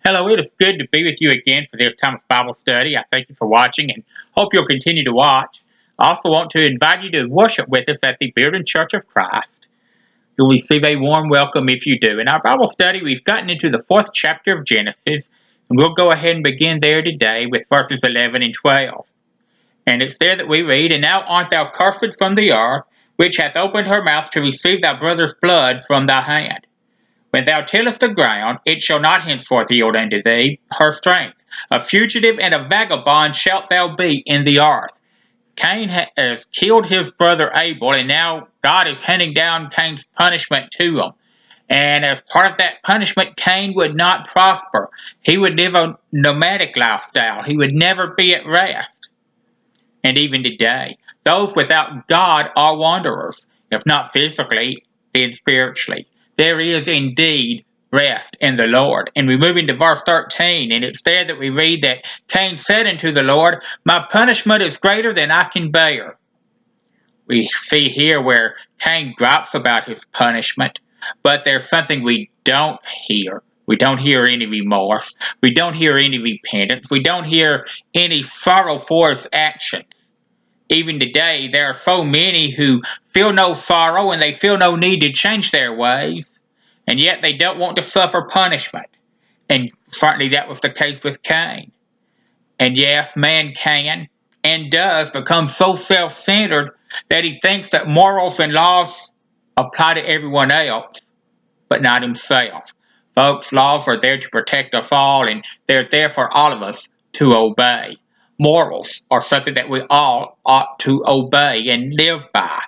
Hello, it is good to be with you again for this time of Bible study. I thank you for watching and hope you'll continue to watch. I also want to invite you to worship with us at the Bearden Church of Christ. You'll receive a warm welcome if you do. In our Bible study, we've gotten into the 4th chapter of Genesis, and we'll go ahead and begin there today with verses 11 and 12. And it's there that we read, "And now art thou cursed from the earth, which hath opened her mouth to receive thy brother's blood from thy hand. When thou tillest the ground, it shall not henceforth yield unto thee her strength. A fugitive and a vagabond shalt thou be in the earth." Cain has killed his brother Abel, and now God is handing down Cain's punishment to him. And as part of that punishment, Cain would not prosper. He would live a nomadic lifestyle. He would never be at rest. And even today, those without God are wanderers, if not physically, then spiritually. There is indeed rest in the Lord. And we move into verse 13, and it's there that we read that Cain said unto the Lord, "My punishment is greater than I can bear." We see here where Cain gripes about his punishment, but there's something we don't hear. We don't hear any remorse. We don't hear any repentance. We don't hear any sorrow for his actions. Even today, there are so many who feel no sorrow and they feel no need to change their ways, and yet they don't want to suffer punishment. And certainly that was the case with Cain. And yes, man can and does become so self-centered that he thinks that morals and laws apply to everyone else, but not himself. Folks, laws are there to protect us all, and they're there for all of us to obey. Morals are something that we all ought to obey and live by.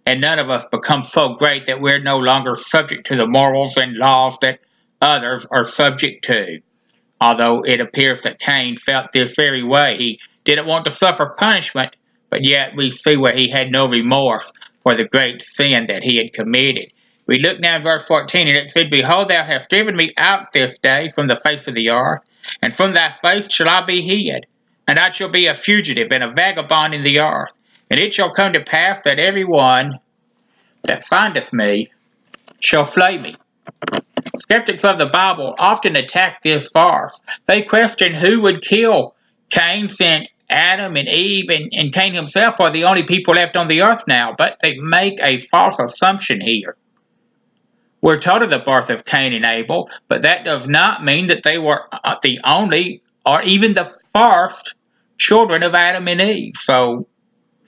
And none of us become so great that we're no longer subject to the morals and laws that others are subject to. Although it appears that Cain felt this very way. He didn't want to suffer punishment, but yet we see where he had no remorse for the great sin that he had committed. We look now in verse 14, and it said, "Behold, thou hast driven me out this day from the face of the earth, and from thy face shall I be hid. And I shall be a fugitive and a vagabond in the earth. And it shall come to pass that every one that findeth me shall slay me." Skeptics of the Bible often attack this verse. They question who would kill Cain, since Adam and Eve and Cain himself are the only people left on the earth now. But they make a false assumption here. We're told of the birth of Cain and Abel, but that does not mean that they were the only or even the first children of Adam and Eve. So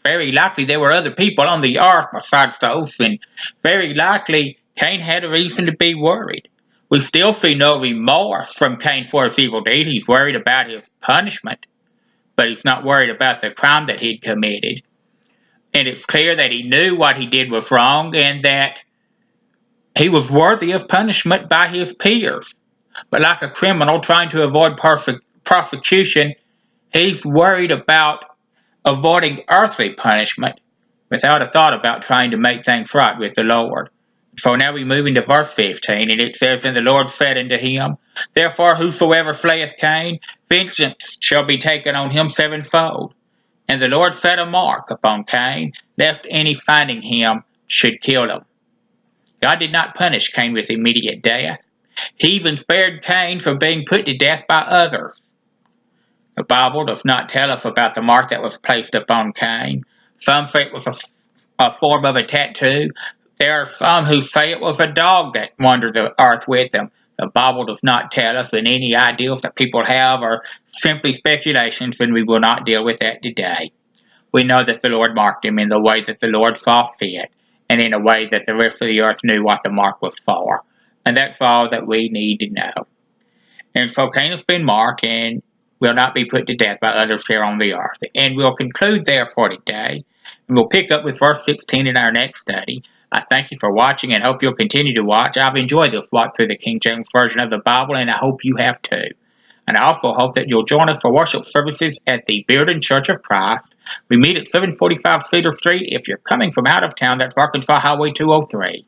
very likely there were other people on the earth besides those, and very likely Cain had a reason to be worried. We still see no remorse from Cain for his evil deed. He's worried about his punishment, but he's not worried about the crime that he'd committed. And it's clear that he knew what he did was wrong and that he was worthy of punishment by his peers. But like a criminal trying to avoid prosecution, he's worried about avoiding earthly punishment without a thought about trying to make things right with the Lord. So now we move into verse 15, and it says, "And the Lord said unto him, Therefore whosoever slayeth Cain, vengeance shall be taken on him sevenfold. And the Lord set a mark upon Cain, lest any finding him should kill him." God did not punish Cain with immediate death. He even spared Cain from being put to death by others. The Bible does not tell us about the mark that was placed upon Cain. Some say it was a form of a tattoo. There are some who say it was a dog that wandered the earth with him. The Bible does not tell us, and any ideals that people have are simply speculations, and we will not deal with that today. We know that the Lord marked him in the way that the Lord saw fit, and in a way that the rest of the earth knew what the mark was for. And that's all that we need to know. And so Cain has been marked and will not be put to death by others here on the earth. And we'll conclude there for today. And we'll pick up with verse 16 in our next study. I thank you for watching and hope you'll continue to watch. I've enjoyed this walk through the King James Version of the Bible, and I hope you have too. And I also hope that you'll join us for worship services at the Bearden Church of Christ. We meet at 745 Cedar Street. If you're coming from out of town, that's Arkansas Highway 203.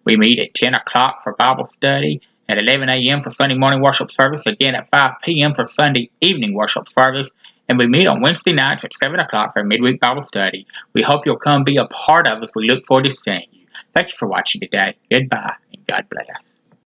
We meet at 10 o'clock for Bible study, at 11 a.m. for Sunday morning worship service, again at 5 p.m. for Sunday evening worship service, and we meet on Wednesday nights at 7 o'clock for midweek Bible study. We hope you'll come be a part of us. We look forward to seeing you. Thank you for watching today. Goodbye, and God bless.